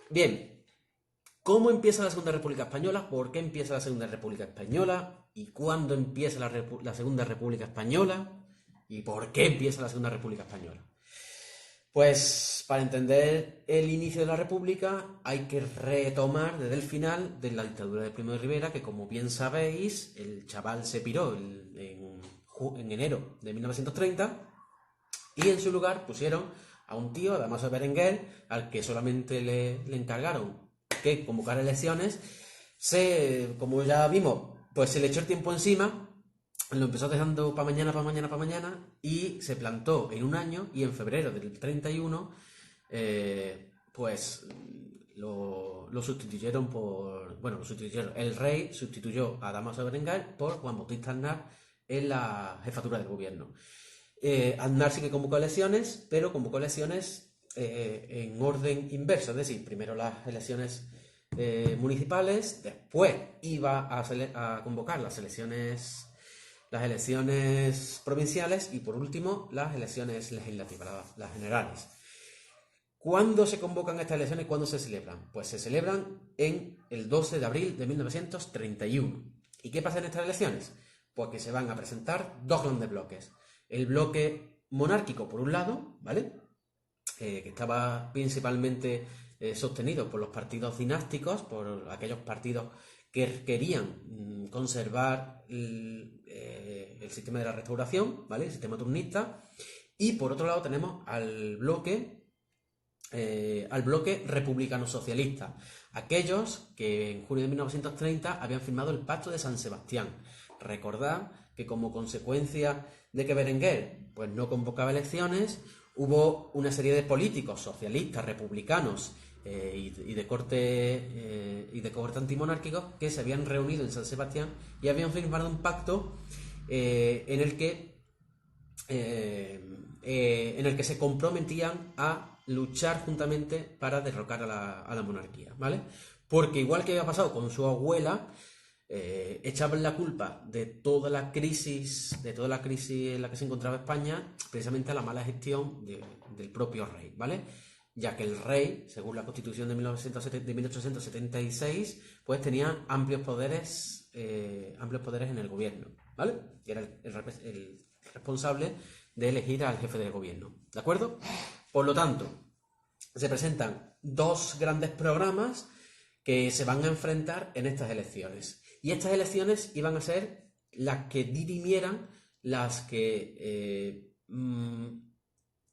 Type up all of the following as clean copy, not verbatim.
Bien, ¿cómo empieza la Segunda República Española? ¿Por qué empieza la Segunda República Española? ¿Y cuándo empieza la Segunda República Española? ¿Y por qué empieza la Segunda República Española? Pues para entender el inicio de la República hay que retomar desde el final de la dictadura de Primo de Rivera, que como bien sabéis, el chaval se piró en enero de 1930 y en su lugar pusieron a un tío, a Damaso Berenguer, al que solamente le encargaron que convocara elecciones. Como ya vimos, pues se le echó el tiempo encima, lo empezó dejando para mañana, para mañana, para mañana, y se plantó en un año, y en febrero del 31, pues lo sustituyeron por... Bueno, lo sustituyeron. El rey sustituyó a Damaso Berenguer por Juan Bautista Aznar en la jefatura del gobierno. Aznar sí que convocó elecciones, pero convocó elecciones en orden inverso, es decir, primero las elecciones municipales, después iba a convocar las elecciones provinciales y por último las elecciones legislativas, las generales. ¿Cuándo se convocan estas elecciones y cuándo se celebran? Pues se celebran en el 12 de abril de 1931. ¿Y qué pasa en estas elecciones? Pues que se van a presentar dos grandes bloques. El bloque monárquico, por un lado, ¿vale? Que estaba principalmente sostenido por los partidos dinásticos, por aquellos partidos que querían conservar el sistema de la restauración, ¿vale? El sistema turnista. Y por otro lado tenemos al bloque republicano-socialista, aquellos que en junio de 1930 habían firmado el Pacto de San Sebastián. Recordad que como consecuencia de que Berenguer pues, no convocaba elecciones, hubo una serie de políticos socialistas, republicanos y de corte antimonárquicos que se habían reunido en San Sebastián y habían firmado un pacto en el que se comprometían a luchar juntamente para derrocar a la monarquía, ¿vale? Porque igual que había pasado con su abuela, echaban la culpa de toda la crisis en la que se encontraba España, precisamente a la mala gestión del propio rey, ¿vale? Ya que el rey, según la Constitución de 1876, pues tenía amplios poderes en el gobierno, ¿vale? Y era el responsable de elegir al jefe del gobierno, ¿de acuerdo? Por lo tanto, se presentan dos grandes programas que se van a enfrentar en estas elecciones. Y estas elecciones iban a ser las que dirimieran, las que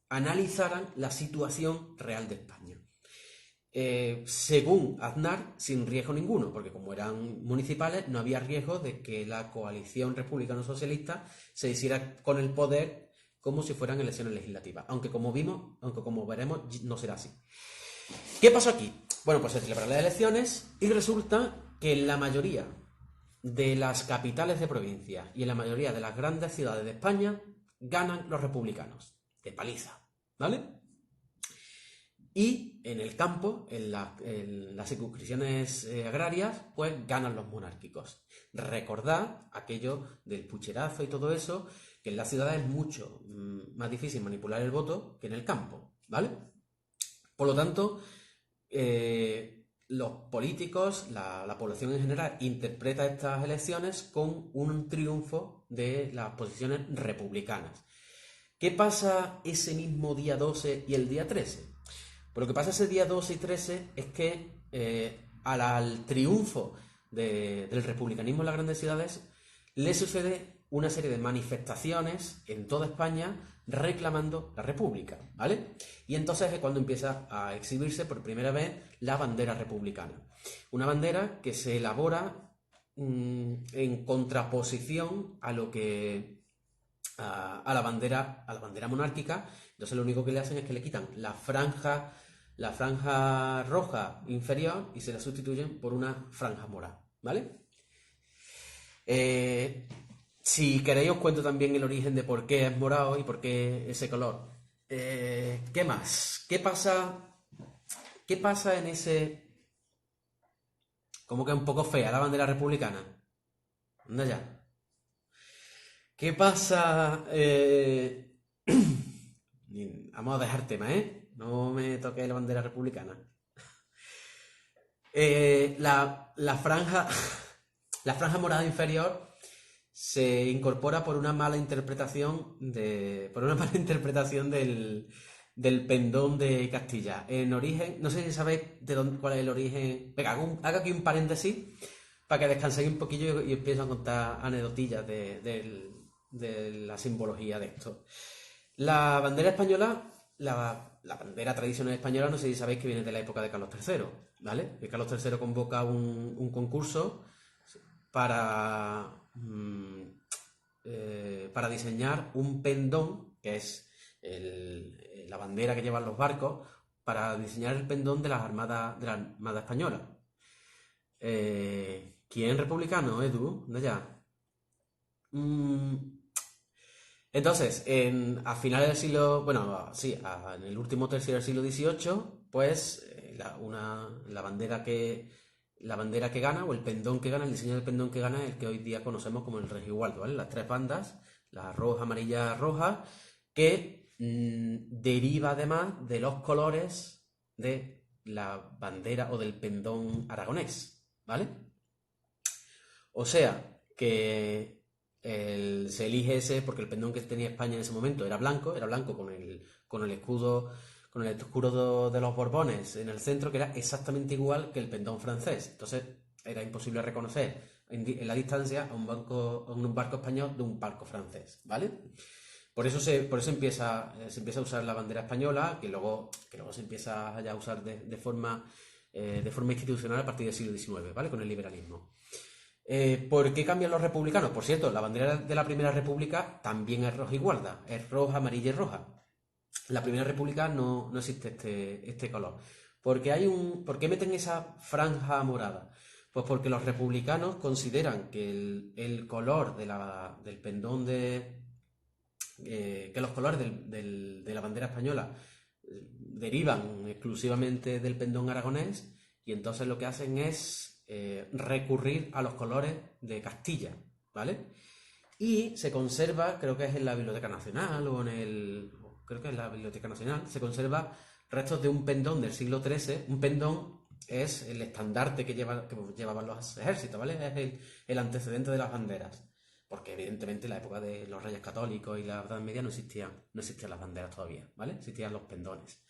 analizaran la situación real de España. Según Aznar, sin riesgo ninguno, porque como eran municipales, no había riesgo de que la coalición republicano-socialista se hiciera con el poder como si fueran elecciones legislativas. Aunque como veremos, no será así. ¿Qué pasó aquí? Bueno, pues se celebraron las elecciones y resulta que en la mayoría de las capitales de provincia y en la mayoría de las grandes ciudades de España ganan los republicanos, de paliza, ¿vale? Y en el campo, en las circunscripciones agrarias, pues ganan los monárquicos. Recordad aquello del pucherazo y todo eso, que en las ciudades es mucho más difícil manipular el voto que en el campo, ¿vale? Por lo tanto, los políticos, la población en general, interpreta estas elecciones con un triunfo de las posiciones republicanas. ¿Qué pasa ese mismo día 12 y el día 13? Pues lo que pasa ese día 12 y 13 es que al triunfo del republicanismo en las grandes ciudades le sucede una serie de manifestaciones en toda España reclamando la república, ¿vale? Y entonces es cuando empieza a exhibirse por primera vez la bandera republicana. Una bandera que se elabora en contraposición a lo que a la bandera monárquica. Entonces lo único que le hacen es que le quitan la franja roja inferior y se la sustituyen por una franja morada, ¿vale? Si queréis os cuento también el origen de por qué es morado y por qué ese color. ¿Qué más? ¿Qué pasa en ese... como que es un poco fea la bandera republicana? Anda ya. ¿Qué pasa? Vamos a dejar tema, ¿eh? No me toque la bandera republicana. La franja, la franja morada inferior se incorpora por una mala interpretación del pendón de Castilla. En origen, no sé si sabéis cuál es el origen. Venga, hago aquí un paréntesis para que descanséis un poquillo y empiezo a contar anecdotillas de la simbología de esto. La bandera española, la bandera tradicional española, no sé si sabéis que viene de la época de Carlos III, ¿vale? Que Carlos III convoca un concurso para, para diseñar un pendón, que es la bandera que llevan los barcos, para diseñar el pendón de la Armada Española. ¿Quién republicano, Edu? De allá. Mm, entonces, a finales del siglo, bueno, sí, en el último tercio del siglo XVIII, pues la bandera que gana, o el pendón que gana, el diseño del pendón que gana es el que hoy día conocemos como el Regigualdo, ¿vale? Las tres bandas, la roja, amarilla, roja, que deriva además de los colores de la bandera o del pendón aragonés, ¿vale? O sea, que se elige ese porque el pendón que tenía España en ese momento era blanco con el escudo de los Borbones en el centro, que era exactamente igual que el pendón francés. Entonces era imposible reconocer en la distancia a un barco español de un barco francés, ¿vale? Por eso se empieza a usar la bandera española, que luego se empieza ya a usar de forma institucional a partir del siglo XIX, ¿vale? Con el liberalismo. ¿Por qué cambian los republicanos? Por cierto, la bandera de la Primera República también es roja y guarda, es roja, amarilla y roja. La Primera República no existe este color. ¿Por qué meten esa franja morada? Pues porque los republicanos consideran que el color del pendón que los colores de la bandera española derivan exclusivamente del pendón aragonés, y entonces lo que hacen es recurrir a los colores de Castilla, ¿vale? Y se conserva, creo que es en la Biblioteca Nacional creo que es la Biblioteca Nacional, se conserva restos de un pendón del siglo XIII. Un pendón es el estandarte que llevaban los ejércitos, ¿vale? Es el antecedente de las banderas. Porque evidentemente en la época de los Reyes Católicos y la Edad Media no existían las banderas todavía, ¿vale? Existían los pendones.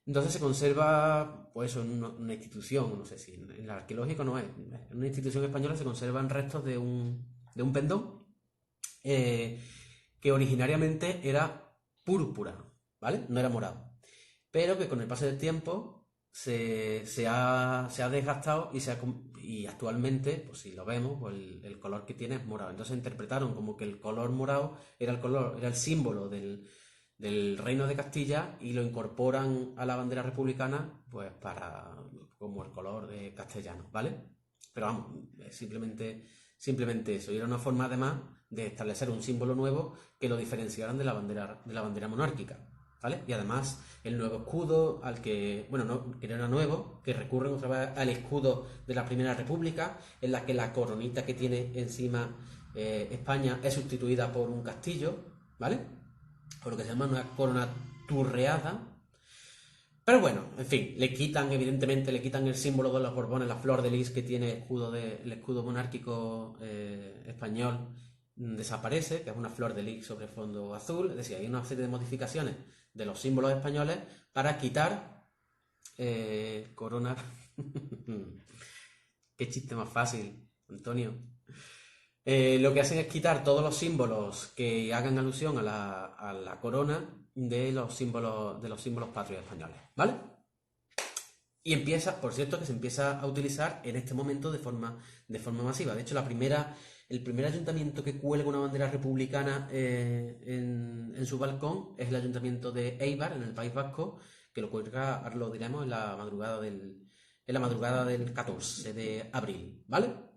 Entonces se conserva, pues, en una institución, no sé si en la arqueológica no es, en una institución española se conservan restos de un pendón eh, que originariamente era púrpura, ¿vale? No era morado. Pero que con el paso del tiempo se ha desgastado y actualmente, pues si lo vemos, pues el color que tiene es morado. Entonces interpretaron como que el color morado era el símbolo del Reino de Castilla, y lo incorporan a la bandera republicana, pues como el color de castellano, ¿vale? Pero vamos, simplemente eso. Y era una forma además de establecer un símbolo nuevo que lo diferenciaran de la bandera monárquica, ¿vale? Y además el nuevo escudo, bueno, no, que no era nuevo, que recurren otra vez al escudo de la Primera República, en la que la coronita que tiene encima España es sustituida por un castillo, ¿vale? Por lo que se llama una corona turreada. Pero bueno, en fin, evidentemente le quitan el símbolo de los Borbones, la flor de lis que tiene el escudo monárquico español, desaparece, que es una flor de lis sobre fondo azul. Es decir, hay una serie de modificaciones de los símbolos españoles para quitar corona. Qué chiste más fácil, Antonio. Lo que hacen es quitar todos los símbolos que hagan alusión a la corona de los símbolos patrios españoles, ¿vale? Y por cierto, que se empieza a utilizar en este momento de forma masiva. De hecho, el primer ayuntamiento que cuelga una bandera republicana en su balcón es el ayuntamiento de Eibar, en el País Vasco, que lo cuelga, ahora lo diremos, en la madrugada del 14 de abril, ¿vale?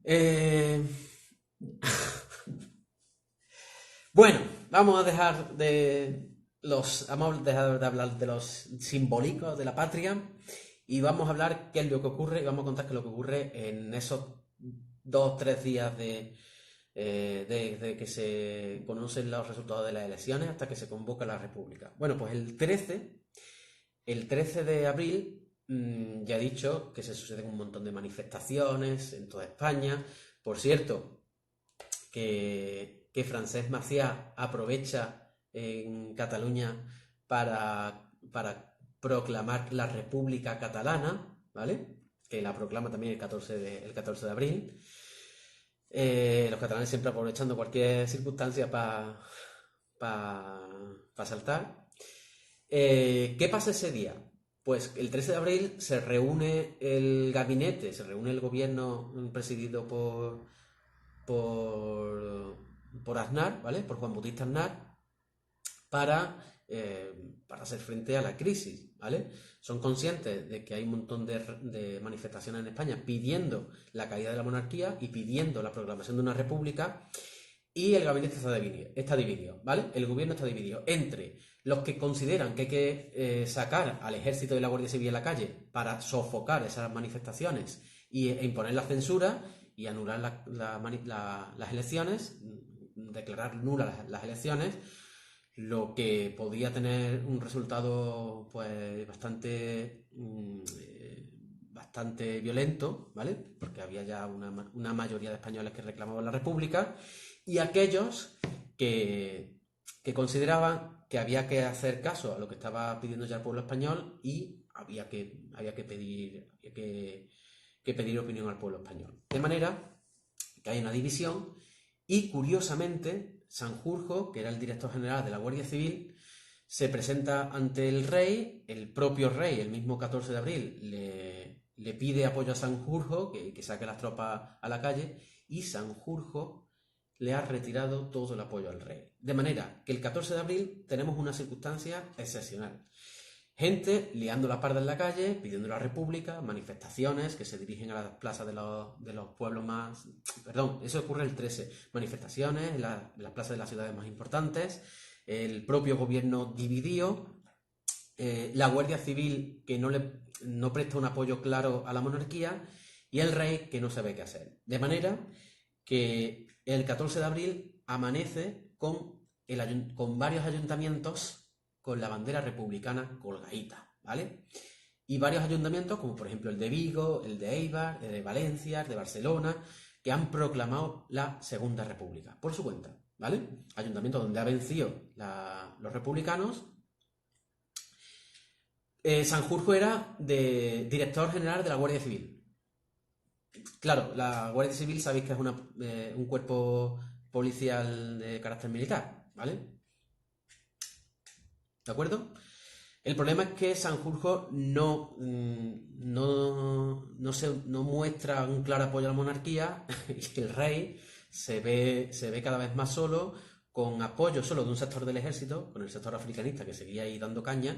Eh, Bueno, vamos a dejar de hablar de los simbólicos de la patria, y vamos a hablar qué es lo que ocurre, y vamos a contar qué es lo que ocurre en esos 2 o 3 días de que se conocen los resultados de las elecciones hasta que se convoca la República. Bueno, pues el 13 de abril ya he dicho que se suceden un montón de manifestaciones en toda España. Por cierto, que Francesc Macià aprovecha en Cataluña para proclamar la República Catalana, ¿vale? Que la proclama también el 14 de abril. Los catalanes siempre aprovechando cualquier circunstancia para saltar. ¿Qué pasa ese día? Pues el 13 de abril se reúne el gabinete, se reúne el gobierno presidido por, por Aznar, ¿vale? Por Juan Bautista Aznar, para hacer frente a la crisis, ¿vale? Son conscientes de que hay un montón de manifestaciones en España pidiendo la caída de la monarquía y pidiendo la proclamación de una república, y el gabinete está dividido, ¿vale? El gobierno está dividido entre los que consideran que hay que sacar al ejército y la Guardia Civil a la calle para sofocar esas manifestaciones e imponer la censura y anular las elecciones, declarar nulas las elecciones, lo que podía tener un resultado pues bastante violento, ¿vale? Porque había ya una mayoría de españoles que reclamaban la república, y aquellos que consideraban que había que hacer caso a lo que estaba pidiendo ya el pueblo español y había que pedir opinión al pueblo español. De manera que hay una división, y curiosamente Sanjurjo, que era el director general de la Guardia Civil, se presenta ante el rey. El propio rey, el mismo 14 de abril, le pide apoyo a Sanjurjo, que saque las tropas a la calle, y Sanjurjo le ha retirado todo el apoyo al rey. De manera que el 14 de abril tenemos una circunstancia excepcional. Gente liando la parda en la calle, pidiendo la república, manifestaciones que se dirigen a las plazas de los pueblos más... Perdón, eso ocurre el 13. Manifestaciones en las plazas de las ciudades más importantes, el propio gobierno dividido, la Guardia Civil que no presta un apoyo claro a la monarquía, y el rey que no sabe qué hacer. De manera que el 14 de abril amanece con varios ayuntamientos con la bandera republicana colgadita, ¿vale? Y varios ayuntamientos, como por ejemplo el de Vigo, el de Eibar, el de Valencia, el de Barcelona, que han proclamado la Segunda República por su cuenta, ¿vale? Ayuntamientos donde ha vencido los republicanos. Sanjurjo era director general de la Guardia Civil. Claro, la Guardia Civil sabéis que es un cuerpo policial de carácter militar, ¿vale? ¿De acuerdo? El problema es que Sanjurjo no muestra un claro apoyo a la monarquía y el rey se ve cada vez más solo, con apoyo solo de un sector del ejército, con el sector africanista que seguía ahí dando caña,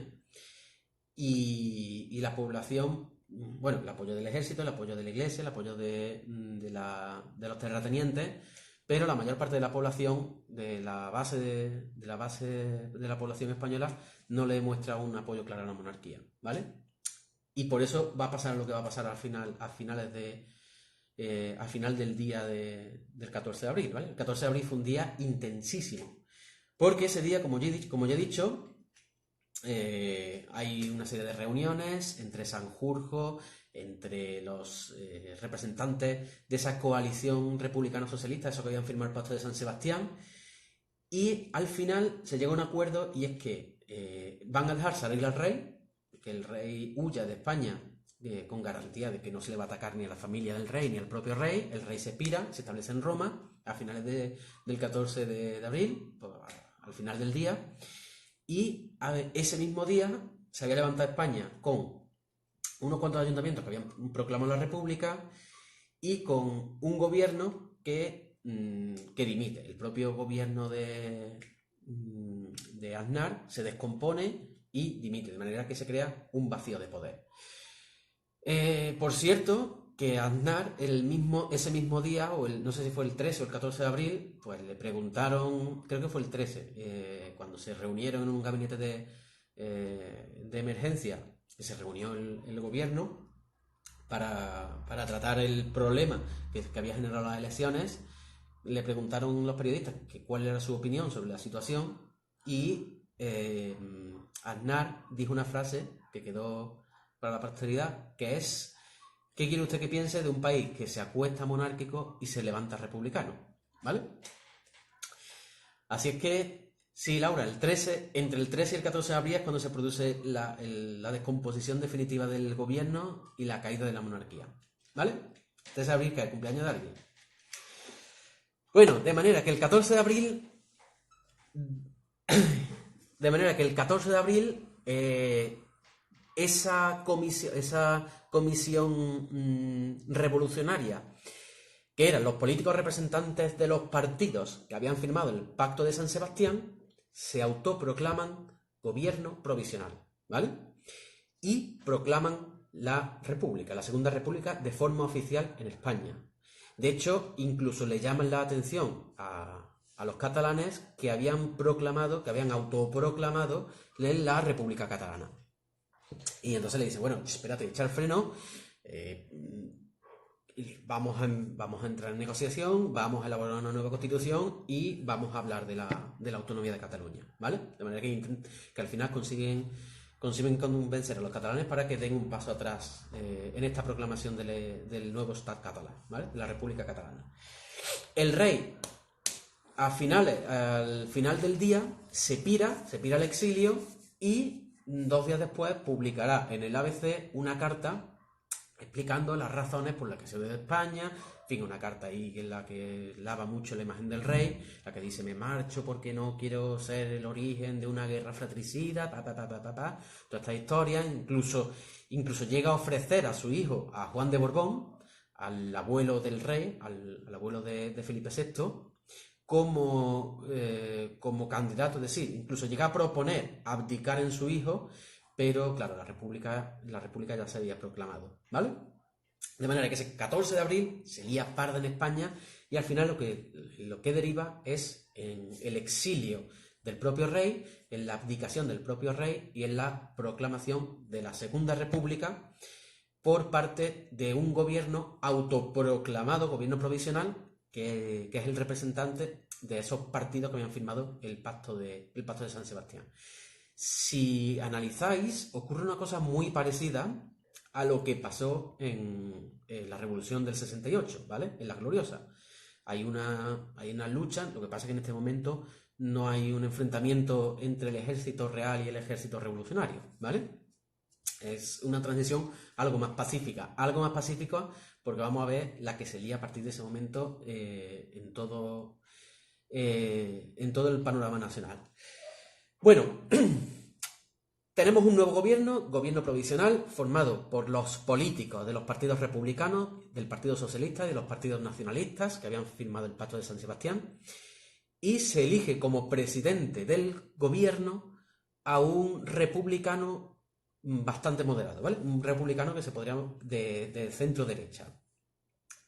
y la población, bueno, el apoyo del ejército, el apoyo de la iglesia, el apoyo de los terratenientes, pero la mayor parte de la población, de la base de la población española, no le muestra un apoyo claro a la monarquía, ¿vale? Y por eso va a pasar lo que va a pasar al final del día del 14 de abril, ¿vale? El 14 de abril fue un día intensísimo, porque ese día, como ya he dicho, hay una serie de reuniones entre Sanjurjo, entre los representantes de esa coalición republicano-socialista, esos que habían firmado el Pacto de San Sebastián, y al final se llega a un acuerdo, y es que van a dejar salir al rey, que el rey huya de España con garantía de que no se le va a atacar ni a la familia del rey ni al propio rey. El rey se pira, se establece en Roma a finales del 14 de abril, pues, al final del día, y ese mismo día se había levantado España con unos cuantos ayuntamientos que habían proclamado la república y con un gobierno que dimite. El propio gobierno de Aznar se descompone y dimite, de manera que se crea un vacío de poder. Por cierto, que Aznar ese mismo día, no sé si fue el 13 o el 14 de abril, pues le preguntaron, creo que fue el 13, cuando se reunieron en un gabinete de emergencia, que se reunió el gobierno para tratar el problema que había generado las elecciones. Le preguntaron los periodistas cuál era su opinión sobre la situación, y Aznar dijo una frase que quedó para la posteridad, que es, ¿qué quiere usted que piense de un país que se acuesta monárquico y se levanta republicano? ¿Vale? Así es que, sí, Laura, entre el 13 y el 14 de abril es cuando se produce la descomposición definitiva del gobierno y la caída de la monarquía. ¿Vale? 13 de abril, que es el cumpleaños de alguien. Bueno, de manera que el 14 de abril... De manera que el 14 de abril esa comisión revolucionaria, que eran los políticos representantes de los partidos que habían firmado el Pacto de San Sebastián, se autoproclaman gobierno provisional, ¿vale? Y proclaman la República, la Segunda República, de forma oficial en España. De hecho, incluso le llaman la atención a los catalanes que habían autoproclamado la República Catalana. Y entonces le dicen, bueno, espérate, echa el freno, vamos a entrar en negociación, vamos a elaborar una nueva constitución y vamos a hablar de la autonomía de Cataluña, ¿vale? De manera que al final consiguen convencer a los catalanes para que den un paso atrás en esta proclamación del nuevo Estat catalán, ¿vale? De la República Catalana. El rey, al final del día, se pira al exilio y 2 días después publicará en el ABC una carta explicando las razones por las que se huye de España. En fin, una carta ahí en la que lava mucho la imagen del rey, la que dice, me marcho porque no quiero ser el origen de una guerra fratricida, toda esta historia. Incluso llega a ofrecer a su hijo, a Juan de Borbón, al abuelo del rey, al abuelo de Felipe VI, como candidato, es decir, incluso llega a proponer abdicar en su hijo, pero claro, la República ya se había proclamado, ¿vale? De manera que ese 14 de abril se lía parda en España y al final lo que deriva es en el exilio del propio rey, en la abdicación del propio rey y en la proclamación de la Segunda República por parte de un gobierno autoproclamado, gobierno provisional, que es el representante de esos partidos que habían firmado el pacto de San Sebastián. Si analizáis, ocurre una cosa muy parecida a lo que pasó en la Revolución del 68, ¿vale? En la Gloriosa. Hay una lucha, lo que pasa es que en este momento no hay un enfrentamiento entre el ejército real y el ejército revolucionario, ¿vale? Es una transición algo más pacífica porque vamos a ver la que se lía a partir de ese momento en todo el panorama nacional. Bueno, tenemos un nuevo gobierno provisional, formado por los políticos de los partidos republicanos, del Partido Socialista y de los partidos nacionalistas que habían firmado el Pacto de San Sebastián, y se elige como presidente del gobierno a un republicano bastante moderado, ¿vale? Un republicano que se podría de centro derecha.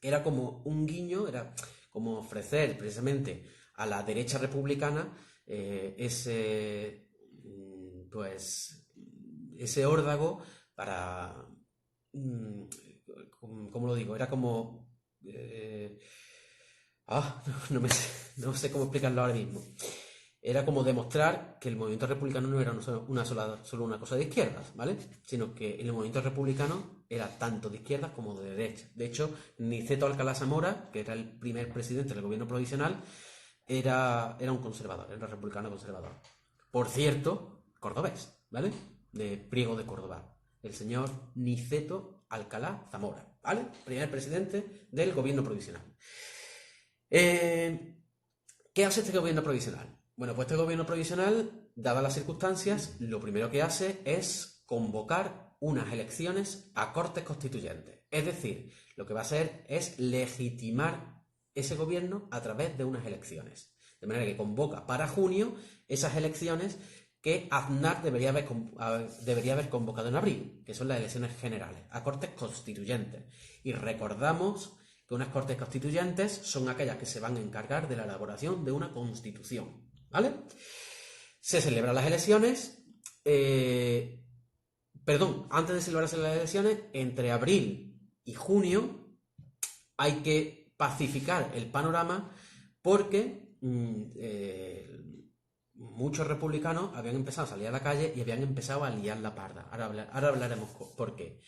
Era como un guiño, era como ofrecer precisamente a la derecha republicana ese órdago para, ¿cómo lo digo? Era como no sé cómo explicarlo ahora mismo. Era como demostrar que el movimiento republicano no era solo una cosa de izquierdas, ¿vale? Sino que el movimiento republicano era tanto de izquierdas como de derecha. De hecho, Niceto Alcalá Zamora, que era el primer presidente del gobierno provisional, era un conservador, era un republicano conservador. Por cierto, cordobés, ¿vale? De Priego de Córdoba. El señor Niceto Alcalá Zamora, ¿vale? Primer presidente del gobierno provisional. ¿Qué hace este gobierno provisional? Bueno, pues este gobierno provisional, dadas las circunstancias, lo primero que hace es convocar unas elecciones a Cortes Constituyentes. Es decir, lo que va a hacer es legitimar ese gobierno a través de unas elecciones. De manera que convoca para junio esas elecciones que Aznar debería haber convocado en abril, que son las elecciones generales, a Cortes Constituyentes. Y recordamos que unas Cortes Constituyentes son aquellas que se van a encargar de la elaboración de una Constitución, ¿vale? Se celebran las elecciones, antes de celebrarse las elecciones, entre abril y junio, hay que pacificar el panorama porque muchos republicanos habían empezado a salir a la calle y habían empezado a liar la parda. Ahora hablaremos por qué.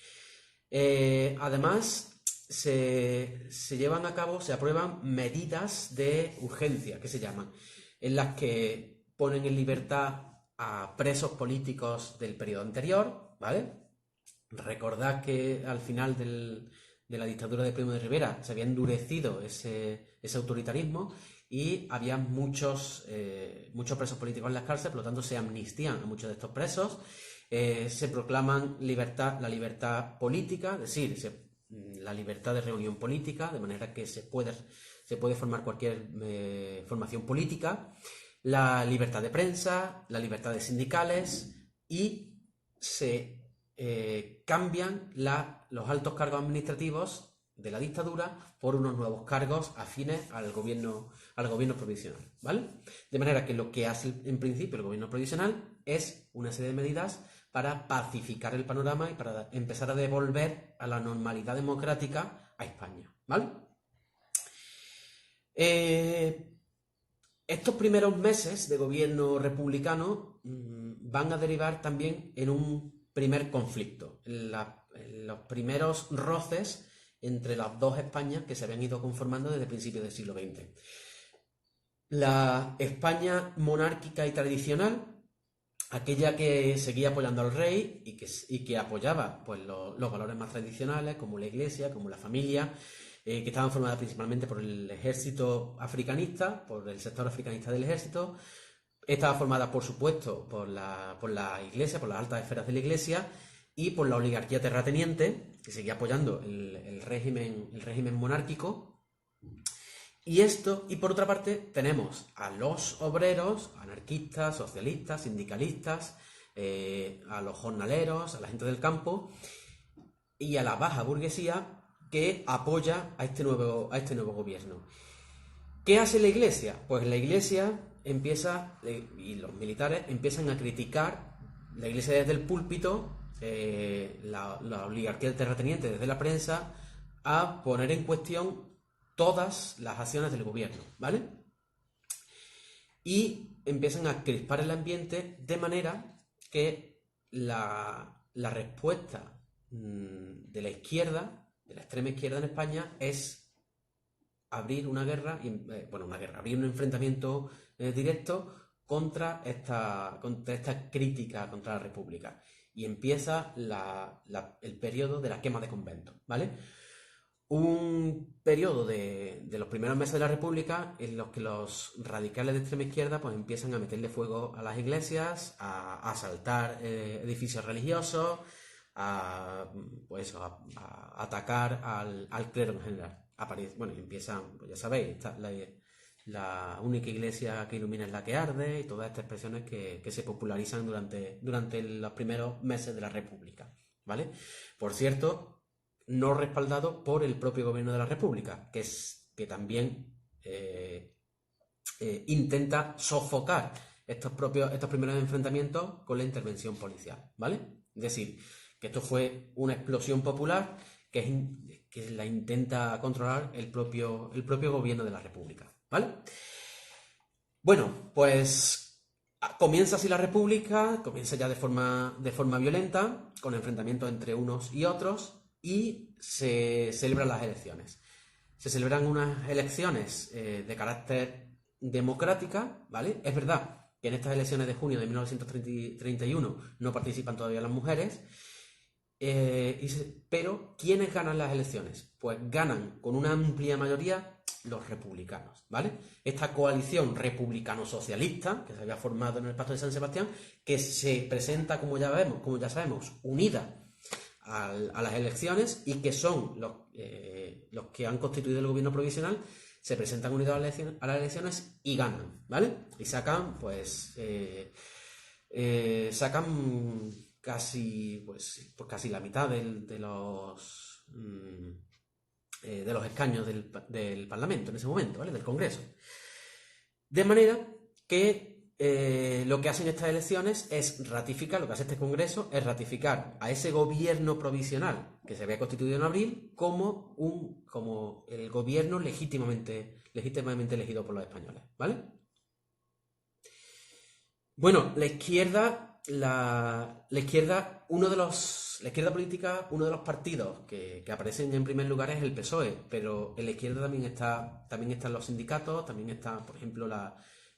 Además, se llevan a cabo, se aprueban medidas de urgencia, que se llaman, en las que ponen en libertad a presos políticos del periodo anterior, ¿vale? Recordad que al final de la dictadura de Primo de Rivera se había endurecido ese autoritarismo y había muchos presos políticos en las cárceles, por lo tanto se amnistían a muchos de estos presos, se proclaman la libertad política, es decir, la libertad de reunión política, de manera que se puede formar cualquier formación política, la libertad de prensa, la libertad de sindicales y se cambian los altos cargos administrativos de la dictadura por unos nuevos cargos afines al gobierno provisional, ¿vale? De manera que lo que hace en principio el gobierno provisional es una serie de medidas para pacificar el panorama y para empezar a devolver a la normalidad democrática a España, ¿vale? Estos primeros meses de gobierno republicano van a derivar también en un primer conflicto, en los primeros roces entre las dos Españas que se habían ido conformando desde principios del siglo XX. La España monárquica y tradicional, aquella que seguía apoyando al rey y que apoyaba pues, los valores más tradicionales, como la iglesia, como la familia, que estaban formadas principalmente por el ejército africanista, por el sector africanista del ejército. Estaba formada, por supuesto, por la iglesia, por las altas esferas de la iglesia y por la oligarquía terrateniente, que seguía apoyando el régimen monárquico. Y por otra parte, tenemos a los obreros, anarquistas, socialistas, sindicalistas, a los jornaleros, a la gente del campo y a la baja burguesía que apoya a este nuevo gobierno. ¿Qué hace la iglesia? Pues la iglesia y los militares empiezan a criticar la iglesia desde el púlpito, la oligarquía terrateniente desde la prensa, a poner en cuestión todas las acciones del gobierno, ¿vale? Y empiezan a crispar el ambiente de manera que la respuesta de la izquierda, de la extrema izquierda en España, es abrir una guerra, abrir un enfrentamiento directo contra esta crítica contra la República. Y empieza el periodo de la quema de conventos, ¿vale? Un periodo de los primeros meses de la República en los que los radicales de extrema izquierda pues empiezan a meterle fuego a las iglesias, a asaltar edificios religiosos, a atacar al clero en general. Empiezan, pues ya sabéis, la única iglesia que ilumina es la que arde, y todas estas expresiones que se popularizan durante los primeros meses de la República, ¿vale? Por cierto, no respaldado por el propio gobierno de la República, que también intenta sofocar estos primeros enfrentamientos con la intervención policial, ¿vale? Es decir, que esto fue una explosión popular que la intenta controlar el propio gobierno de la República, ¿vale? Bueno, pues comienza así la República, comienza ya de forma violenta, con enfrentamientos entre unos y otros, y se celebran las elecciones. Se celebran unas elecciones de carácter democrática, ¿vale? Es verdad que en estas elecciones de junio de 1931 no participan todavía las mujeres, pero ¿quiénes ganan las elecciones? Pues ganan con una amplia mayoría los republicanos, ¿vale? Esta coalición republicano-socialista que se había formado en el Pacto de San Sebastián, que se presenta, como ya sabemos, unida a las elecciones, y que son los que han constituido el gobierno provisional, se presentan unidos a las elecciones y ganan, ¿vale? Y sacan casi la mitad de los escaños del Parlamento en ese momento, ¿vale? Del Congreso. De manera que lo que hacen estas elecciones es ratificar, lo que hace este Congreso es ratificar a ese gobierno provisional que se había constituido en abril como el gobierno legítimamente elegido por los españoles, ¿vale? Bueno, la izquierda política, uno de los partidos que aparecen en primer lugar es el PSOE, pero en la izquierda también están los sindicatos, también está, por ejemplo,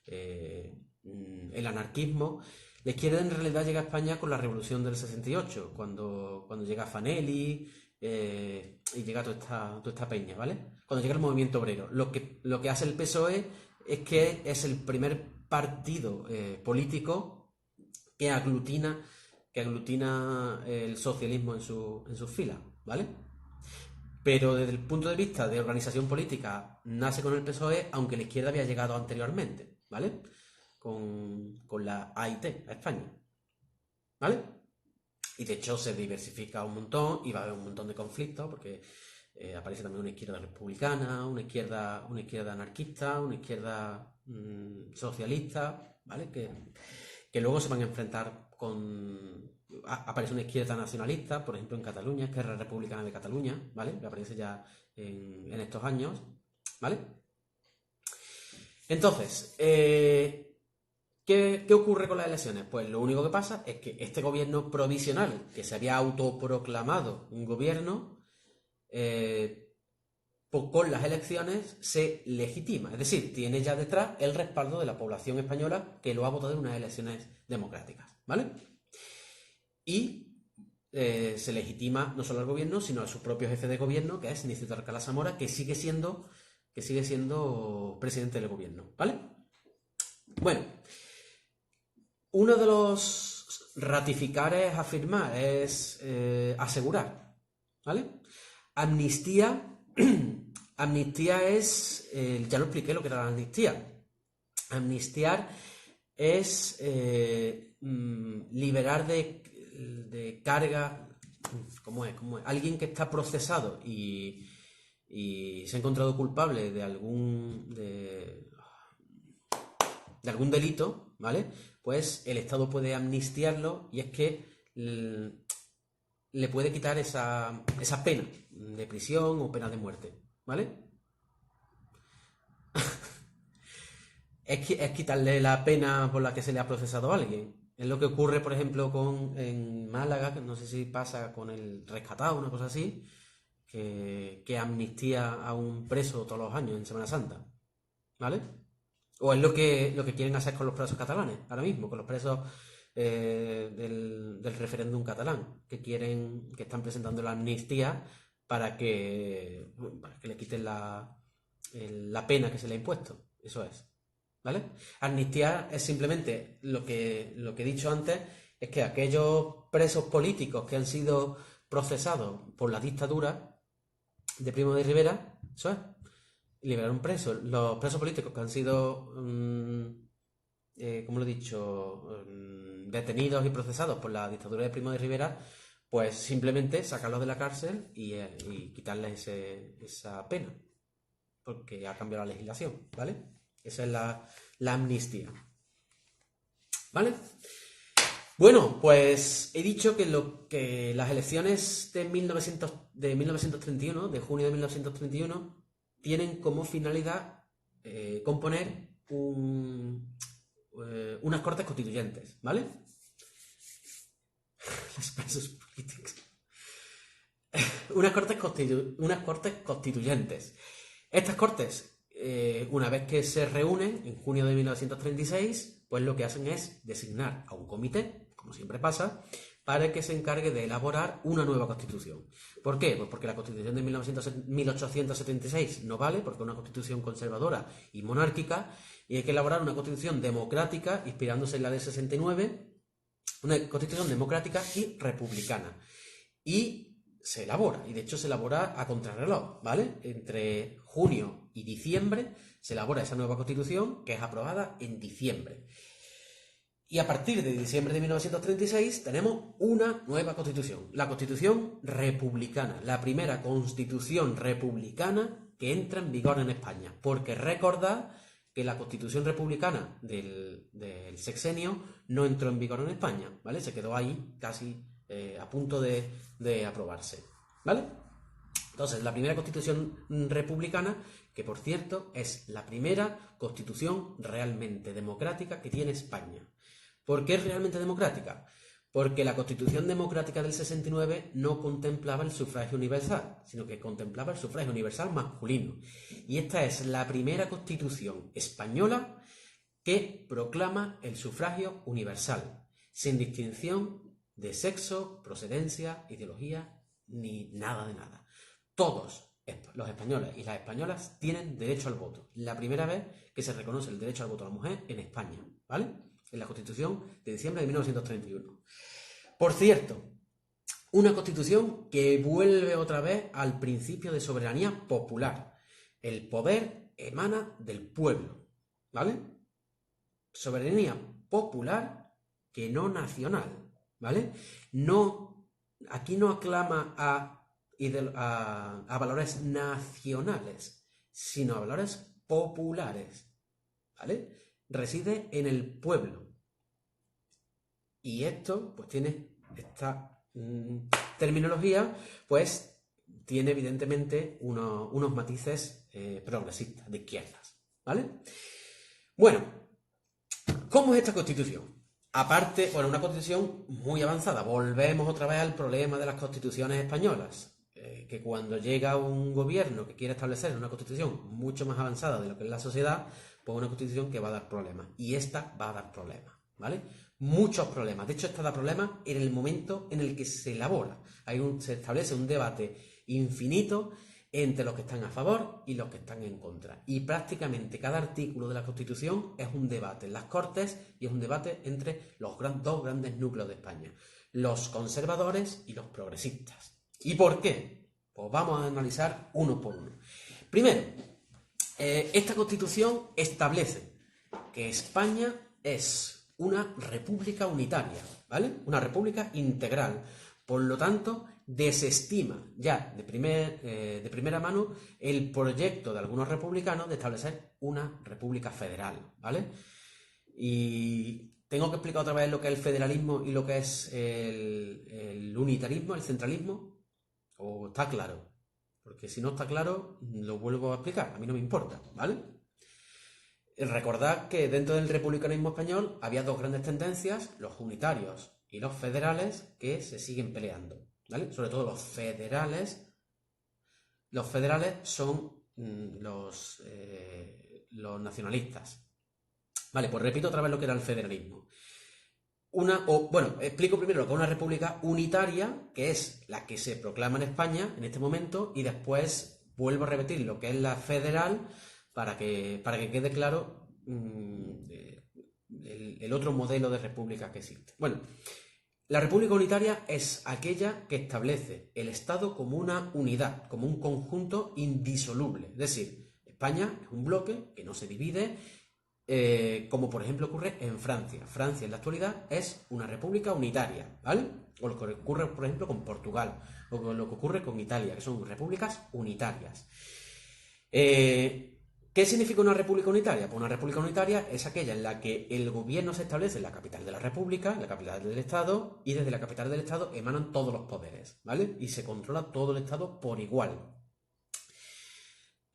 el anarquismo. La izquierda en realidad llega a España con la Revolución del 68, cuando llega Fanelli y llega toda esta peña, ¿vale? Cuando llega el movimiento obrero. Lo que hace el PSOE es que es el primer partido político que aglutina el socialismo en sus filas, ¿vale? Pero desde el punto de vista de organización política, nace con el PSOE, aunque la izquierda había llegado anteriormente, ¿vale? Con la AIT a España, ¿vale? Y de hecho se diversifica un montón y va a haber un montón de conflictos porque aparece también una izquierda republicana, una izquierda anarquista, una izquierda socialista, ¿vale? Que luego se van a enfrentar aparece una izquierda nacionalista, por ejemplo en Cataluña, Esquerra Republicana de Cataluña, ¿vale? Que aparece ya en estos años, ¿vale? Entonces, ¿qué ocurre con las elecciones? Pues lo único que pasa es que este gobierno provisional, que se había autoproclamado un gobierno, pues con las elecciones se legitima. Es decir, tiene ya detrás el respaldo de la población española que lo ha votado en unas elecciones democráticas, ¿vale? Y se legitima no solo al gobierno, sino a su propio jefe de gobierno, que es Nicito Alcalá Zamora, que sigue siendo presidente del gobierno, ¿vale? Bueno, uno de los ratificar es afirmar, es asegurar, ¿vale? Amnistía es, ya lo expliqué lo que era la amnistía. Amnistiar es liberar de carga, ¿cómo es? Alguien que está procesado y se ha encontrado culpable de algún delito, ¿vale? Pues el Estado puede amnistiarlo y es que le puede quitar esa pena de prisión o pena de muerte, ¿vale? Es quitarle la pena por la que se le ha procesado a alguien. Es lo que ocurre, por ejemplo, en Málaga, que no sé si pasa con el rescatado, una cosa así, que amnistía a un preso todos los años en Semana Santa, ¿vale? O es lo que quieren hacer con los presos catalanes, ahora mismo, con los presos del referéndum catalán, que están presentando la amnistía para que le quiten la pena que se le ha impuesto. Eso es, ¿vale? Amnistiar es simplemente lo que he dicho antes, es que aquellos presos políticos que han sido procesados por la dictadura de Primo de Rivera, eso es, liberar un preso. Los presos políticos que han sido, como lo he dicho, detenidos y procesados por la dictadura de Primo de Rivera, pues simplemente sacarlos de la cárcel y quitarles esa pena, porque ha cambiado la legislación, ¿vale? Esa es la amnistía, ¿vale? Bueno, pues he dicho que las elecciones de 1931, de junio de 1931, tienen como finalidad componer unas cortes constituyentes, ¿vale? Los presos políticos. Unas cortes constituyentes. Estas cortes, una vez que se reúnen en junio de 1936, pues lo que hacen es designar a un comité, como siempre pasa, para que se encargue de elaborar una nueva constitución. ¿Por qué? Pues porque la constitución de 1876 no vale, porque es una constitución conservadora y monárquica, y hay que elaborar una constitución democrática, inspirándose en la de 69, una constitución democrática y republicana. Y se elabora, y de hecho se elabora a contrarreloj, ¿vale? Entre junio y diciembre se elabora esa nueva constitución, que es aprobada en diciembre. Y a partir de diciembre de 1936 tenemos una nueva constitución, la Constitución Republicana, la primera constitución republicana que entra en vigor en España. Porque recordad que la Constitución Republicana del sexenio no entró en vigor en España, ¿vale? Se quedó ahí casi a punto de aprobarse, ¿vale? Entonces, la primera Constitución republicana, que por cierto es la primera constitución realmente democrática que tiene España. ¿Por qué es realmente democrática? Porque la Constitución Democrática del 69 no contemplaba el sufragio universal, sino que contemplaba el sufragio universal masculino. Y esta es la primera Constitución española que proclama el sufragio universal, sin distinción de sexo, procedencia, ideología, ni nada de nada. Todos los españoles y las españolas tienen derecho al voto. La primera vez que se reconoce el derecho al voto a la mujer en España, ¿vale? En la Constitución de diciembre de 1931. Por cierto, una Constitución que vuelve otra vez al principio de soberanía popular. El poder emana del pueblo, ¿vale? Soberanía popular que no nacional, ¿vale? No, aquí no aclama a valores nacionales, sino a valores populares, ¿vale? Reside en el pueblo. Y esto, pues tiene esta terminología, pues tiene evidentemente unos matices progresistas, de izquierdas, ¿vale? Bueno, ¿cómo es esta Constitución? Aparte, bueno, una Constitución muy avanzada. Volvemos otra vez al problema de las constituciones españolas. Que cuando llega un gobierno que quiere establecer una Constitución mucho más avanzada de lo que es la sociedad, pues una Constitución que va a dar problemas. Y esta va a dar problemas, ¿vale? Muchos problemas. De hecho, esta da problemas en el momento en el que se elabora. Se establece un debate infinito entre los que están a favor y los que están en contra. Y prácticamente cada artículo de la Constitución es un debate en las Cortes y es un debate entre los dos grandes núcleos de España, los conservadores y los progresistas. ¿Y por qué? Pues vamos a analizar uno por uno. Primero, esta Constitución establece que España es una república unitaria, ¿vale? Una república integral. Por lo tanto, desestima ya de primera mano el proyecto de algunos republicanos de establecer una república federal, ¿vale? Y tengo que explicar otra vez lo que es el federalismo y lo que es el unitarismo, el centralismo. ¿O está claro? Porque si no está claro, lo vuelvo a explicar, a mí no me importa, ¿vale? Recordad que dentro del republicanismo español había dos grandes tendencias, los unitarios y los federales, que se siguen peleando, ¿vale? Sobre todo los federales. Los federales son los nacionalistas. Vale, pues repito otra vez lo que era el federalismo. Explico primero lo que es una república unitaria, que es la que se proclama en España en este momento, y después vuelvo a repetir lo que es la federal para que quede claro el otro modelo de república que existe. Bueno, la república unitaria es aquella que establece el Estado como una unidad, como un conjunto indisoluble. Es decir, España es un bloque que no se divide, como por ejemplo ocurre en Francia. Francia en la actualidad es una república unitaria, ¿vale? O lo que ocurre, por ejemplo, con Portugal, o con lo que ocurre con Italia, que son repúblicas unitarias. ¿Qué significa una república unitaria? Pues una república unitaria es aquella en la que el gobierno se establece en la capital de la república, en la capital del Estado, y desde la capital del Estado emanan todos los poderes, ¿vale? Y se controla todo el Estado por igual.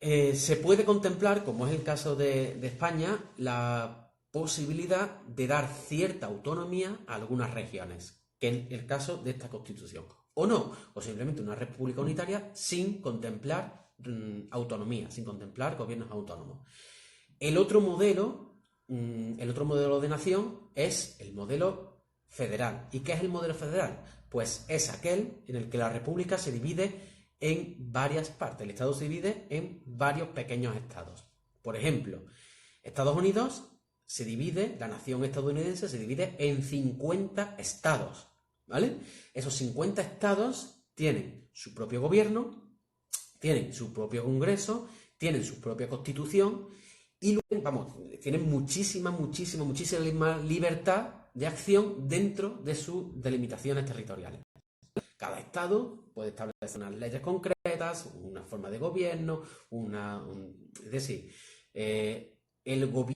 Se puede contemplar, como es el caso de España, la posibilidad de dar cierta autonomía a algunas regiones, que es el caso de esta Constitución. O no, o simplemente una república unitaria sin contemplar autonomía, sin contemplar gobiernos autónomos. El otro modelo de nación es el modelo federal. ¿Y qué es el modelo federal? Pues es aquel en el que la república se divide en varias partes. El Estado se divide en varios pequeños estados. Por ejemplo, Estados Unidos se divide, la nación estadounidense se divide en 50 estados, ¿vale? Esos 50 estados tienen su propio gobierno, tienen su propio congreso, tienen su propia constitución y luego, tienen muchísima libertad de acción dentro de sus delimitaciones territoriales. Cada estado puede establecer unas leyes concretas, una forma de gobierno, es decir, el gobierno...